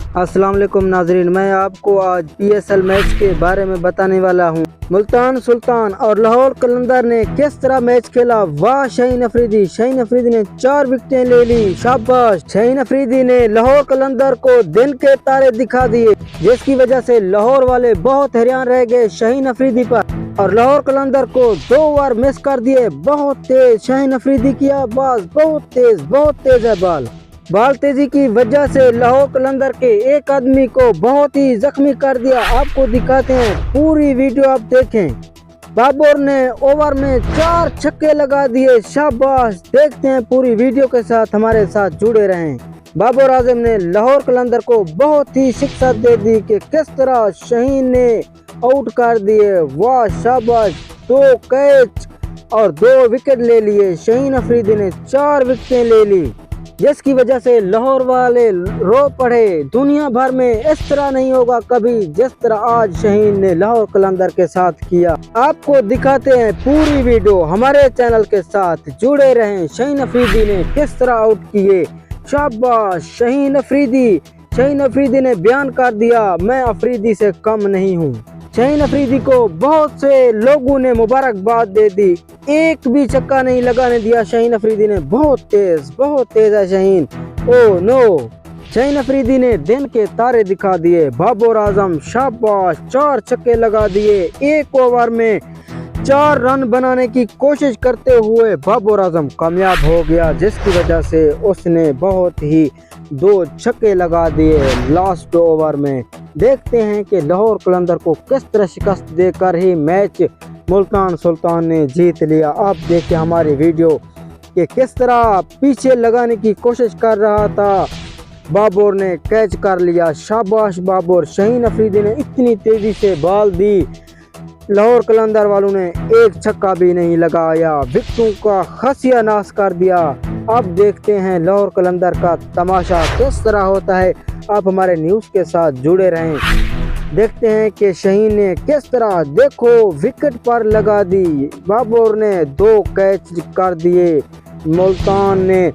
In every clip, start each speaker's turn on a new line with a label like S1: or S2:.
S1: अस्सलाम वालेकुम नाजरीन, मैं आपको आज PSL मैच के बारे में बताने वाला हूं। मुल्तान सुल्तान और लाहौर कलंदर ने किस तरह मैच खेला। वाह शाहीन अफरीदी ने 4 विकेटें ले ली। शाबाश। शाहीन अफरीदी ने लाहौर कलंदर को दिन के तारे दिखा दिए, जिसकी वजह से लाहौर वाले बहुत हैरान रह गए शाहीन अफरीदी पर और लाहौर कलंदर को 2 ओवर मिस कर दिए। बहुत तेज शाहीन अफरीदी की आवाज, बहुत तेज है बाल तेजी की वजह से लाहौर कलंदर के एक आदमी को बहुत ही जख्मी कर दिया। आपको दिखाते हैं, पूरी वीडियो आप देखें। बाबर ने ओवर में 4 छक्के लगा दिए। शाबाश। देखते हैं पूरी वीडियो के साथ, हमारे साथ जुड़े रहें। बाबर आजम ने लाहौर कलंदर को बहुत ही शिक्षा दे दी कि किस तरह शाहीन ने आउट कर दिए। वाह शाबाश। 2 कैच और 2 विकेट ले लिए। शाहीन अफरीदी ने 4 विकेटें ले ली, जिसकी वजह से लाहौर वाले रो पड़े। दुनिया भर में इस तरह नहीं होगा कभी जिस तरह आज शाहीन ने लाहौर कलंदर के साथ किया। आपको दिखाते हैं पूरी वीडियो, हमारे चैनल के साथ जुड़े रहें। शाहीन अफरीदी ने किस तरह आउट किए। शाबाश। शाहीन अफरीदी ने बयान कर दिया, मैं अफरीदी से कम नहीं हूँ। शाहीन अफरीदी को बहुत से लोगों ने मुबारकबाद दे दी, एक भी छक्का नहीं लगाने दिया शाहीन अफरीदी ने। बहुत तेज है शाहीन। Oh no. शाहीन अफरीदी ने दिन के तारे दिखा दिए। बाबर आजम शाबाश। 4 छक्के लगा दिए। 1 ओवर में 4 रन बनाने की कोशिश करते हुए बाबर आजम कामयाब हो गया, जिसकी वजह से उसने बहुत ही 2 छक्के लगा दिए लास्ट ओवर में। देखते हैं कि लाहौर कलंदर को किस तरह शिकस्त देकर ही मैच मुल्तान सुल्तान ने जीत लिया। आप देखिए हमारी वीडियो कि किस तरह पीछे लगाने की कोशिश कर रहा था, बाबर ने कैच कर लिया। शाबाश बाबर। शाहीन अफरीदी ने इतनी तेजी से बॉल दी, लाहौर कलंदर वालों ने एक छक्का भी नहीं लगाया, विकेटों का खसिया नाश कर दिया। अब देखते हैं लाहौर कलंदर का तमाशा किस तरह होता है। आप हमारे न्यूज़ के साथ जुड़े रहें। देखते हैं कि शाहीन ने किस तरह, देखो, विकेट पर लगा दी। बाबर ने 2 कैच कर दिए। मुल्तान ने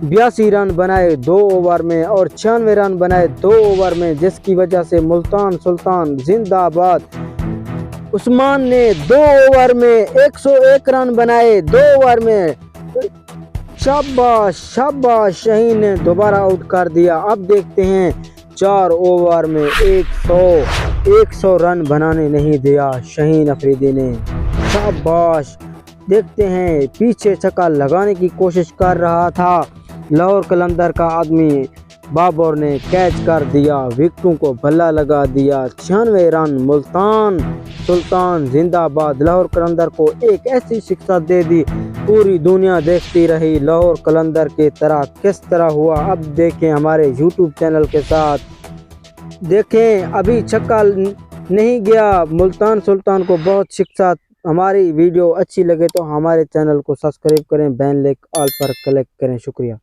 S1: 82 रन बनाए 2 ओवर में और 96 रन बनाए 2 ओवर में, जिसकी वजह से मुल्तान सुल्तान जिंदाबाद। उस्मान ने 2 ओवर में 101 रन बनाए 2 ओवर में। शाबाश। शाहीन ने दोबारा आउट कर दिया। अब देखते हैं 4 ओवर में 100 रन बनाने नहीं दिया शाहीन अफरीदी ने। शाबाश। देखते हैं, पीछे छक्का लगाने की कोशिश कर रहा था लाहौर कलंदर का आदमी, बाबर ने कैच कर दिया, विकेटों को भला लगा दिया। 96 रन। मुल्तान सुल्तान जिंदाबाद। लाहौर कलंदर को एक ऐसी शिक्षा दे दी, पूरी दुनिया देखती रही लाहौर कलंदर की तरह किस तरह हुआ। अब देखें हमारे YouTube चैनल के साथ। देखें, अभी छक्का नहीं गया। मुल्तान सुल्तान को बहुत शिक्षा। हमारी वीडियो अच्छी लगे तो हमारे चैनल को सब्सक्राइब करें, बेल आइकन ऑल पर क्लिक करें। शुक्रिया।